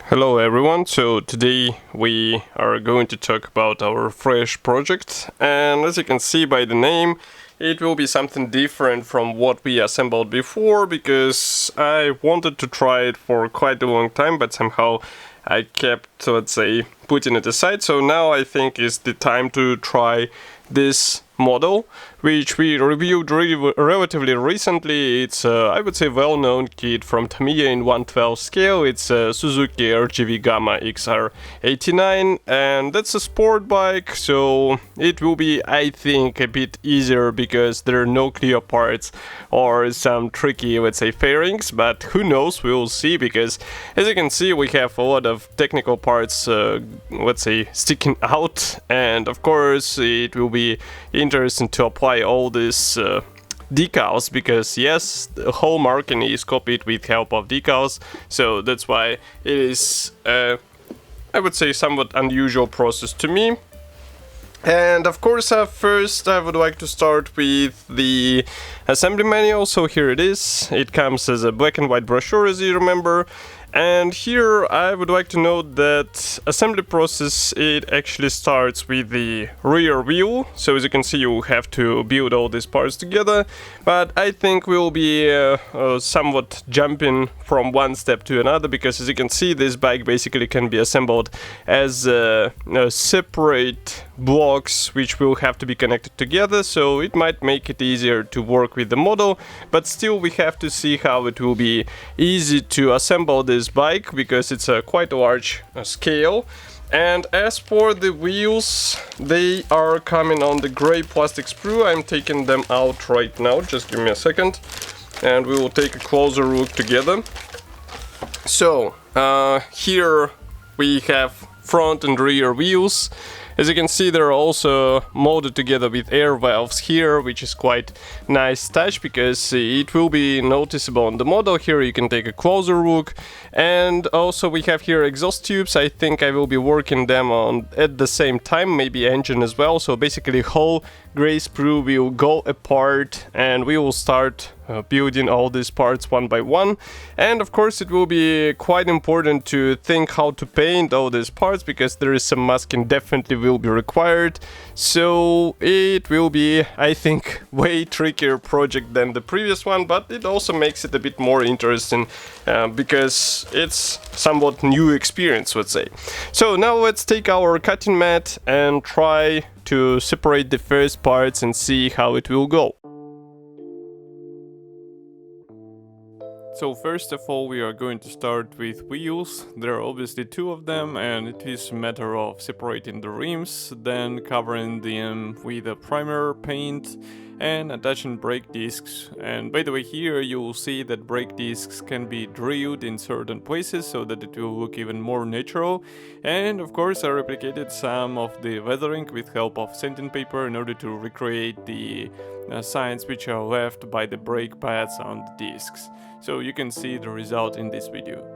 Hello everyone, so today we are going to talk about our fresh project, and as you can see by the name, it will be something different from what we assembled before, because I wanted to try it for quite a long time, but somehow I kept, let's say, putting it aside. So now I think is the time to try this model, which we reviewed relatively recently. It's I would say well-known kit from Tamiya in 1/12 scale. It's a Suzuki RGV Gamma XR89, and that's a sport bike, so it will be, I think, a bit easier because there are no clear parts or some tricky, let's say, fairings, but who knows, we'll see, because as you can see we have a lot of technical parts, let's say, sticking out, and of course it will be interesting to apply all these decals, because yes, the whole marking is copied with help of decals, so that's why it is I would say somewhat unusual process to me. And of course, first I would like to start with the assembly manual. So here it is. It comes as a black and white brochure, as you remember. And here I would like to note that assembly process, it actually starts with the rear wheel. So as you can see, you have to build all these parts together. But I think we'll be somewhat jumping from one step to another, because as you can see, this bike basically can be assembled as separate blocks which will have to be connected together, so it might make it easier to work with the model, but still we have to see how it will be easy to assemble this bike, because it's a quite large scale. And as for the wheels, they are coming on the gray plastic sprue. I'm taking them out right now, just give me a second and we will take a closer look together. So here we have front and rear wheels. As you can see, they're also molded together with air valves here, which is quite nice touch, because it will be noticeable on the model. Here you can take a closer look. And also we have here exhaust tubes. I think I will be working them on at the same time, maybe engine as well. So basically whole gray sprue will go apart and we will start building all these parts one by one. And of course it will be quite important to think how to paint all these parts, because there is some masking definitely will be required. So it will be, I think, way trickier project than the previous one, but it also makes it a bit more interesting because it's somewhat new experience, let's say. So now let's take our cutting mat and try to separate the first parts and see how it will go. So first of all, we are going to start with wheels. There are obviously two of them, and it is a matter of separating the rims, then covering them with a primer paint and attaching brake discs. And by the way, here you will see that brake discs can be drilled in certain places so that it will look even more natural. And of course I replicated some of the weathering with help of sanding paper in order to recreate the signs which are left by the brake pads on the discs. So you can see the result in this video.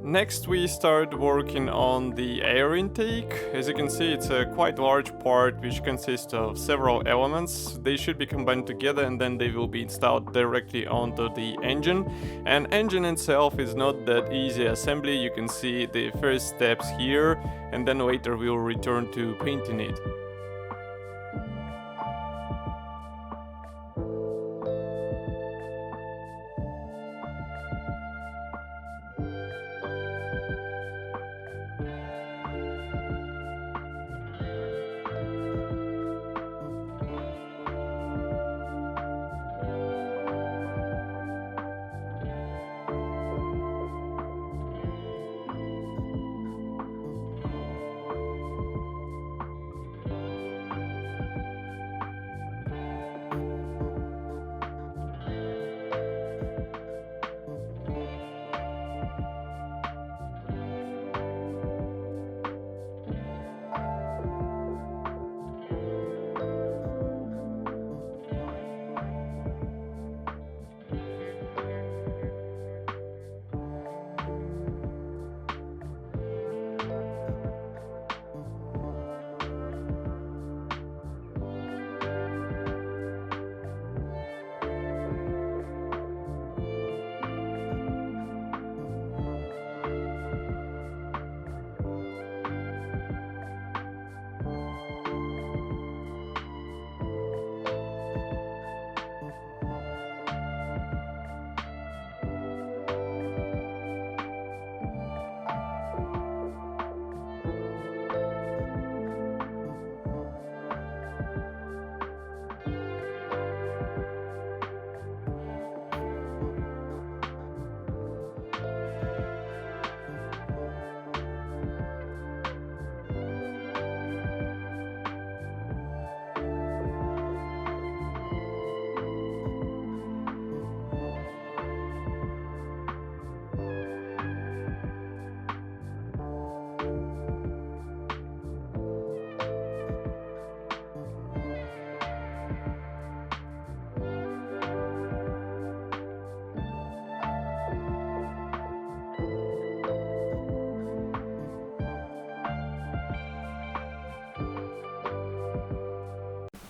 Next we start working on the air intake. As you can see, it's a quite large part which consists of several elements. They should be combined together and then they will be installed directly onto the engine. And engine itself is not that easy assembly. You can see the first steps here, and then later we'll return to painting it.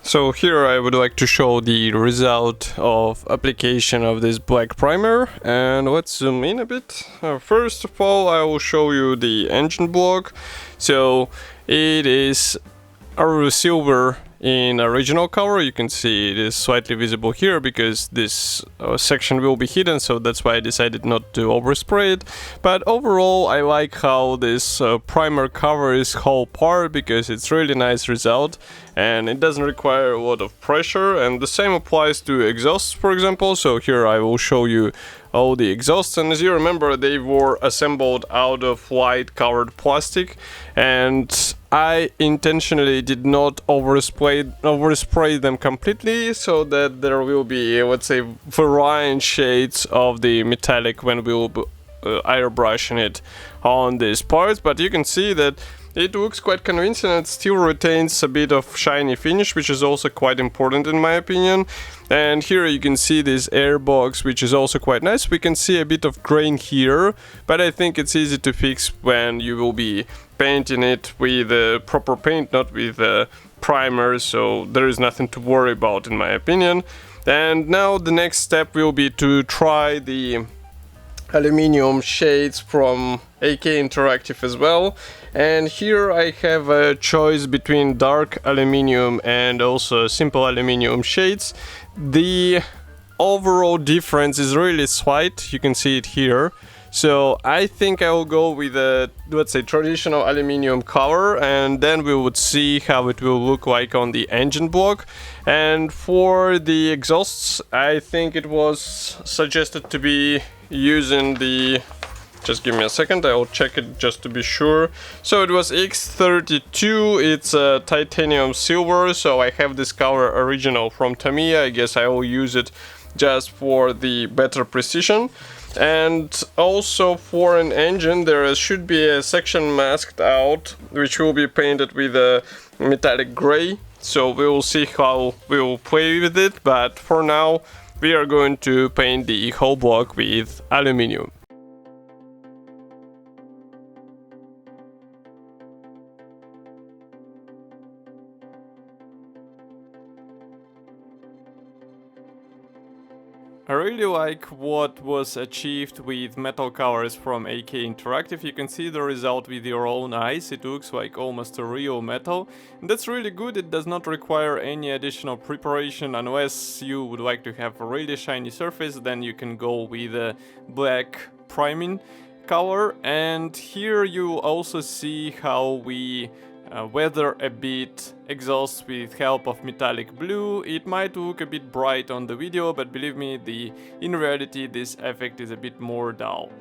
So here I would like to show the result of application of this black primer, and let's zoom in a bit. First of all, I will show you the engine block. So it is a silver in original color. You can see it is slightly visible here because this section will be hidden, so that's why I decided not to overspray it. But overall I like how this primer covers whole part because it's really nice result and it doesn't require a lot of pressure, and the same applies to exhausts, for example. So here I will show you all the exhausts, and as you remember, they were assembled out of light colored plastic, and I intentionally did not overspray them completely so that there will be, let's say, varying shades of the metallic when we will airbrushing it on these parts. But you can see that it looks quite convincing and it still retains a bit of shiny finish, which is also quite important in my opinion. And here you can see this air box, which is also quite nice. We can see a bit of grain here, but I think it's easy to fix when you will be painting it with proper paint, not with primer, so there is nothing to worry about in my opinion. And now the next step will be to try the aluminium shades from AK Interactive as well. And here I have a choice between dark aluminium and also simple aluminium shades. The overall difference is really slight, you can see it here. So I think I will go with a, let's say, traditional aluminium color, and then we would see how it will look like on the engine block. And for the exhausts, I think it was suggested to be using the, just give me a second, I will check it just to be sure. So it was X32, it's a titanium silver, so I have this color original from Tamiya. I guess I will use it just for the better precision. And also for an engine there should be a section masked out which will be painted with a metallic gray, so we will see how we will play with it, but for now we are going to paint the whole block with aluminium. I really like what was achieved with metal colors from AK Interactive. You can see the result with your own eyes. It looks like almost a real metal. And that's really good. It does not require any additional preparation unless you would like to have a really shiny surface. Then you can go with a black priming color. And here you also see how we weather a bit exhaust with help of metallic blue. It might look a bit bright on the video, but believe me, in reality this effect is a bit more dull.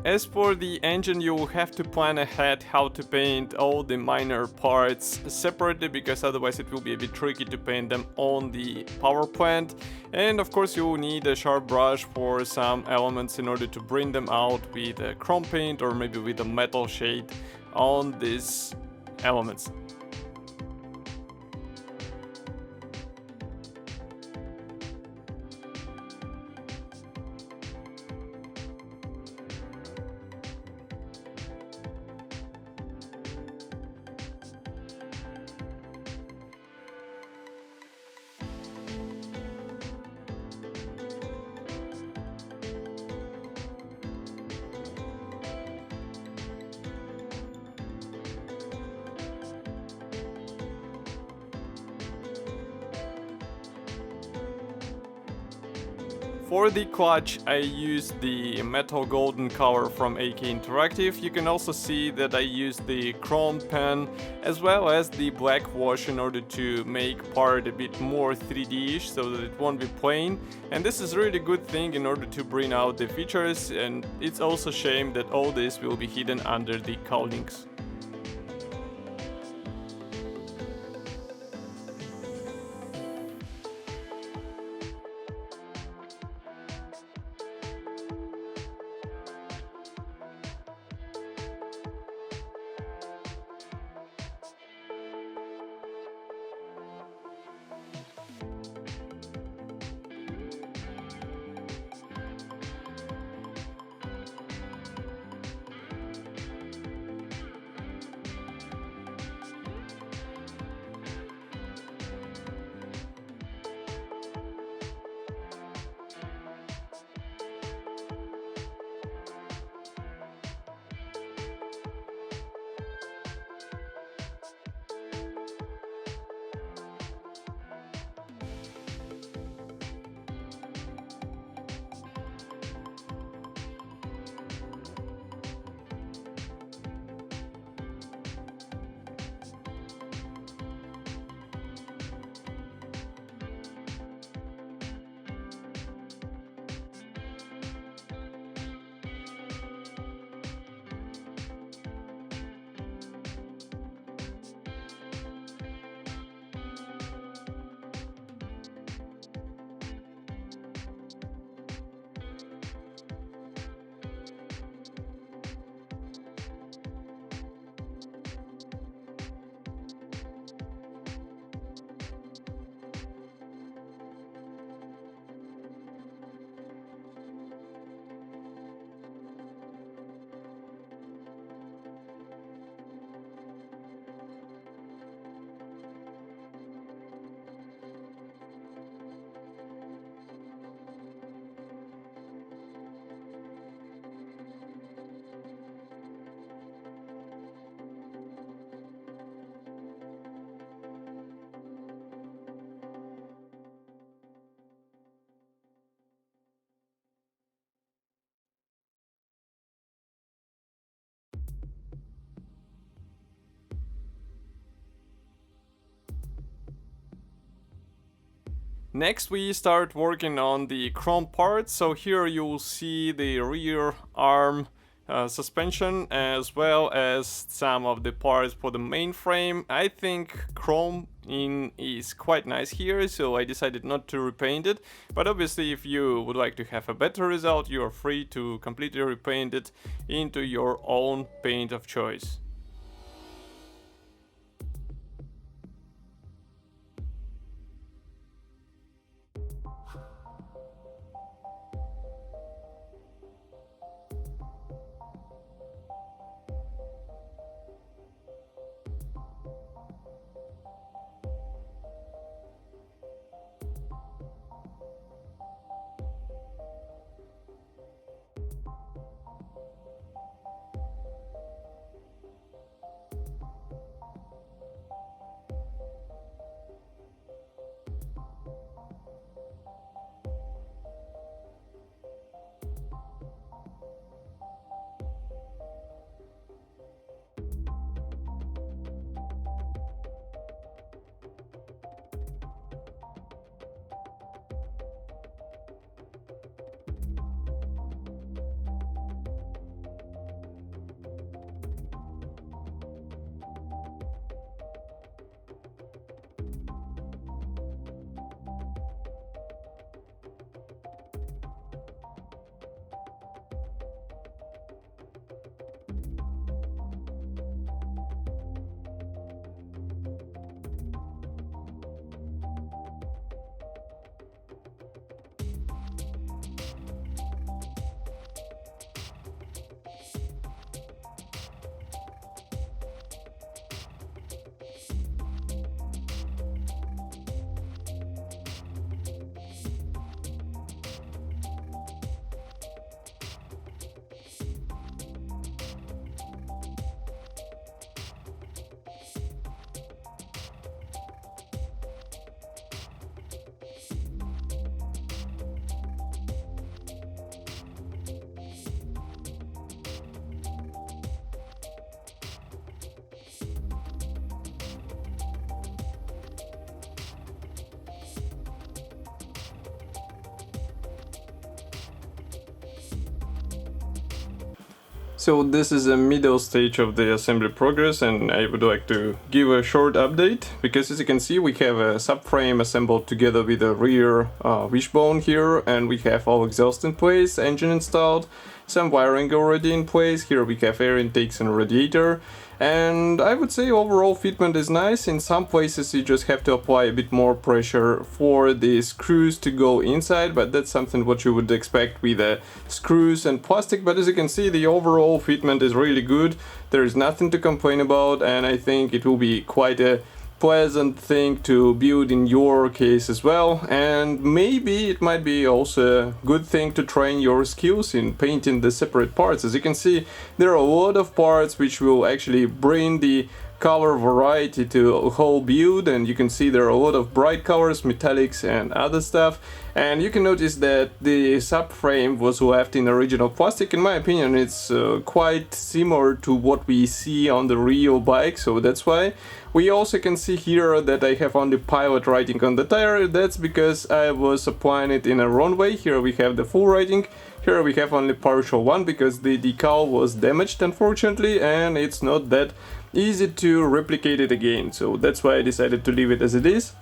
As for the engine, you will have to plan ahead how to paint all the minor parts separately, because otherwise it will be a bit tricky to paint them on the power plant. And of course you will need a sharp brush for some elements in order to bring them out with a chrome paint or maybe with a metal shade on these elements. For the clutch, I used the metal golden color from AK Interactive. You can also see that I used the chrome pen as well as the black wash in order to make part a bit more 3D-ish so that it won't be plain. And this is really good thing in order to bring out the features, and it's also a shame that all this will be hidden under the cowlings. Next we start working on the chrome parts. So here you will see the rear arm suspension as well as some of the parts for the main frame. I think chrome is quite nice here, so I decided not to repaint it, but obviously if you would like to have a better result, you are free to completely repaint it into your own paint of choice. So this is a middle stage of the assembly progress, and I would like to give a short update, because as you can see we have a subframe assembled together with a rear wishbone here, and we have all exhaust in place, engine installed, some wiring already in place. Here we have air intakes and radiator, and I would say overall fitment is nice. In some places you just have to apply a bit more pressure for the screws to go inside, but that's something what you would expect with screws and plastic. But as you can see, the overall fitment is really good. There is nothing to complain about, and I think it will be quite a pleasant thing to build in your case as well. And maybe it might be also a good thing to train your skills in painting the separate parts. As you can see, there are a lot of parts which will actually bring the color variety to a whole build, and you can see there are a lot of bright colors, metallics and other stuff. And you can notice that the subframe was left in original plastic. In my opinion, it's quite similar to what we see on the real bike, so that's why. We also can see here that I have only pilot writing on the tire. That's because I was applying it in a wrong way. Here we have the full writing. Here we have only partial one because the decal was damaged, unfortunately, and it's not that easy to replicate it again. So that's why I decided to leave it as it is.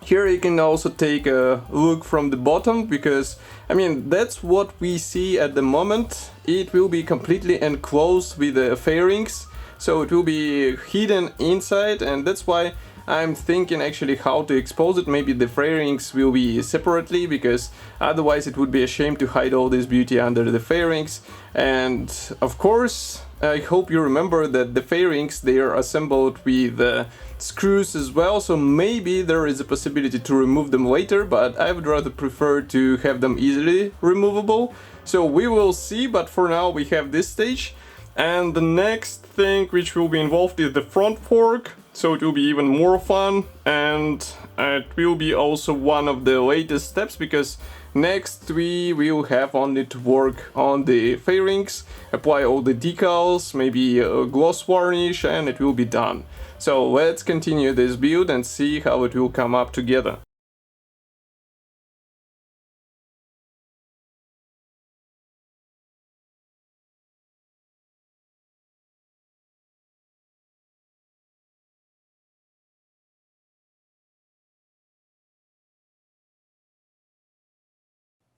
Here you can also take a look from the bottom, because I mean that's what we see at the moment. It will be completely enclosed with the fairings, so it will be hidden inside, and that's why I'm thinking actually how to expose it. Maybe the fairings will be separately, because otherwise it would be a shame to hide all this beauty under the fairings. And of course, I hope you remember that the fairings, they are assembled with screws as well, so maybe there is a possibility to remove them later, but I would rather prefer to have them easily removable. So we will see, but for now we have this stage. And the next thing which will be involved is the front fork, so it will be even more fun, and it will be also one of the latest steps, because next we will have only to work on the fairings, apply all the decals, maybe a gloss varnish, and it will be done. So let's continue this build and see how it will come up together.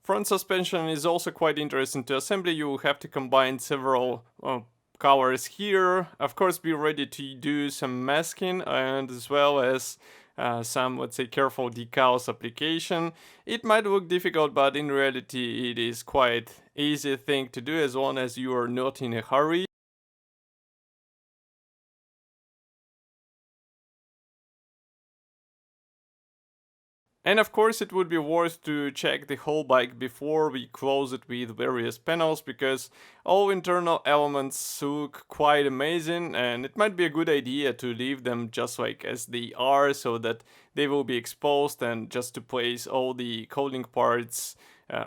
Front suspension is also quite interesting to assemble. You will have to combine several colors here. Of course, be ready to do some masking and as well as some, let's say, careful decals application. It might look difficult, but in reality it is quite easy thing to do as long as you are not in a hurry. And of course it would be worth to check the whole bike before we close it with various panels, because all internal elements look quite amazing and it might be a good idea to leave them just like as they are so that they will be exposed, and just to place all the coding parts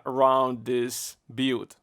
around this build.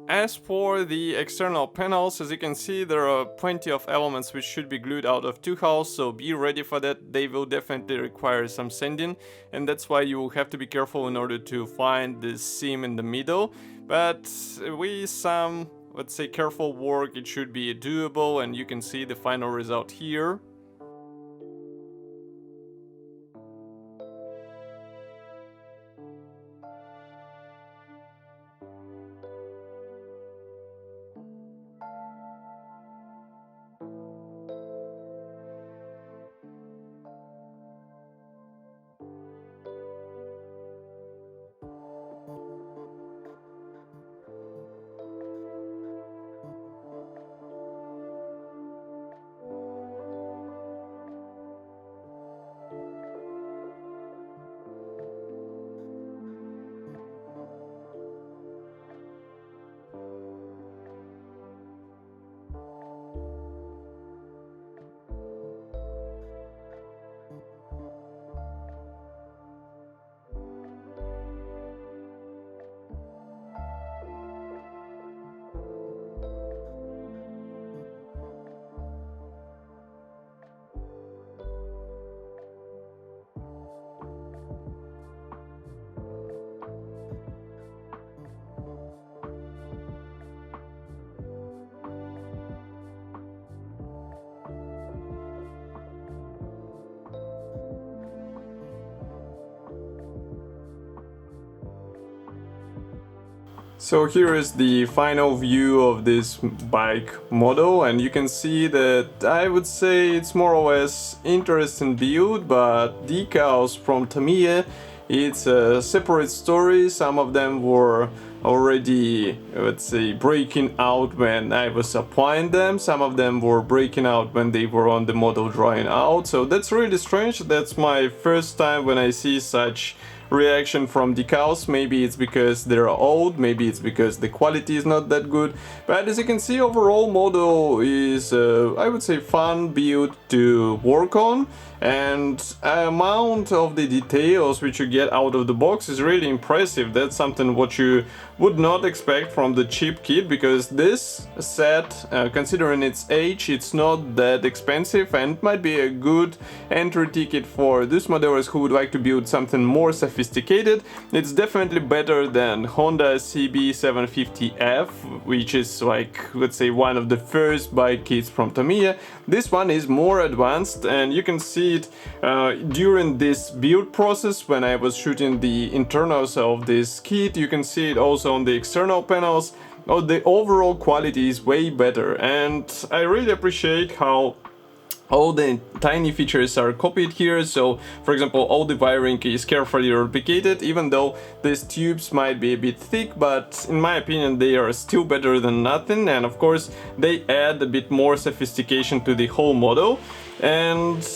As for the external panels, as you can see, there are plenty of elements which should be glued out of two hulls, so be ready for that. They will definitely require some sanding, and that's why you will have to be careful in order to find this seam in the middle. But with some, let's say, careful work, it should be doable, and you can see the final result here. So here is the final view of this bike model, and you can see that I would say it's more or less interesting build, but decals from Tamiya, it's a separate story. Some of them were already, let's say, breaking out when I was applying them. Some of them were breaking out when they were on the model drying out. So that's really strange. That's my first time when I see such reaction from decals. Maybe it's because they're old, maybe it's because the quality is not that good, but as you can see, overall model is I would say fun build to work on, and amount of the details which you get out of the box is really impressive. That's something what you would not expect from the cheap kit, because this set, considering its age, it's not that expensive and might be a good entry ticket for these modelers who would like to build something more sophisticated sophisticated. It's definitely better than Honda CB750F, which is like, let's say, one of the first bike kits from Tamiya. This one is more advanced, and you can see it during this build process when I was shooting the internals of this kit. You can see it also on the external panels. Oh, the overall quality is way better, and I really appreciate how all the tiny features are copied here. So, for example, all the wiring is carefully replicated, even though these tubes might be a bit thick, but in my opinion they are still better than nothing, and of course they add a bit more sophistication to the whole model. And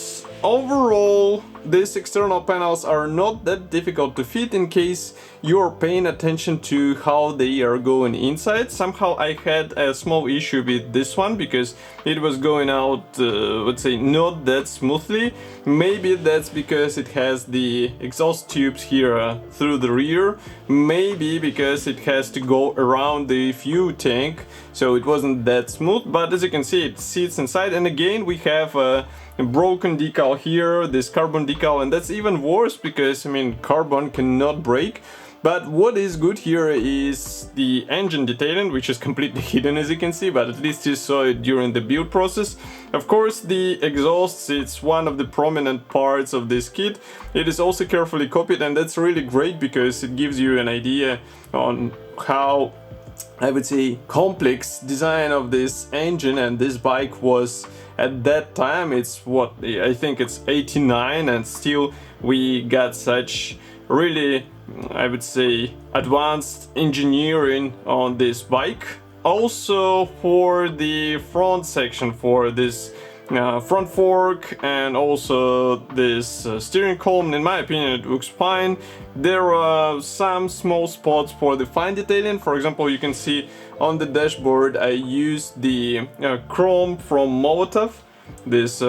overall, these external panels are not that difficult to fit in case you're paying attention to how they are going inside. Somehow I had a small issue with this one because it was going out, let's say, not that smoothly. Maybe that's because it has the exhaust tubes here through the rear. Maybe because it has to go around the fuel tank, so it wasn't that smooth. But as you can see, it sits inside, and again we have a broken decal here, this carbon decal, and that's even worse because, I mean, carbon cannot break. But what is good here is the engine detailing, which is completely hidden, as you can see, but at least you saw it during the build process. Of course, the exhausts, it's one of the prominent parts of this kit. It is also carefully copied, and that's really great because it gives you an idea on how, I would say, complex design of this engine and this bike was at that time. It's what, I think it's 89, and still we got such really, I would say, advanced engineering on this bike. Also for the front section, for this front fork and also this steering column, in my opinion it looks fine. There are some small spots for the fine detailing. For example, you can see on the dashboard I used the chrome from Molotov, this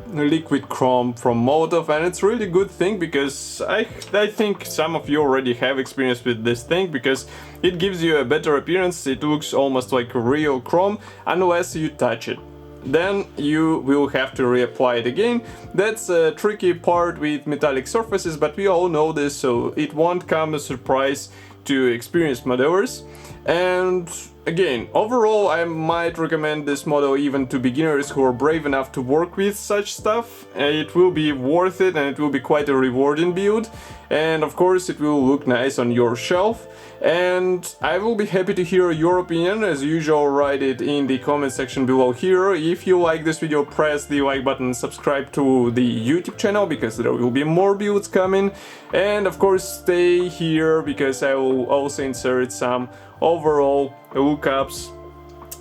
liquid chrome from Molotov, and it's really good thing because I think some of you already have experience with this thing because it gives you a better appearance. It looks almost like real chrome unless you touch it. Then you will have to reapply it again. That's a tricky part with metallic surfaces, but we all know this, so it won't come as a surprise to experienced modelers. And again, overall I might recommend this model even to beginners who are brave enough to work with such stuff. It will be worth it, and it will be quite a rewarding build, and of course it will look nice on your shelf. And I will be happy to hear your opinion. As usual, write it in the comment section below here. If you like this video, press the like button, subscribe to the YouTube channel because there will be more builds coming, and of course stay here because I will also insert some overall lookups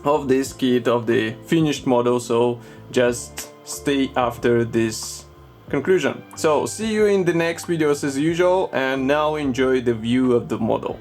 of this kit, of the finished model, so just stay after this conclusion. So see you in the next videos as usual, and now enjoy the view of the model.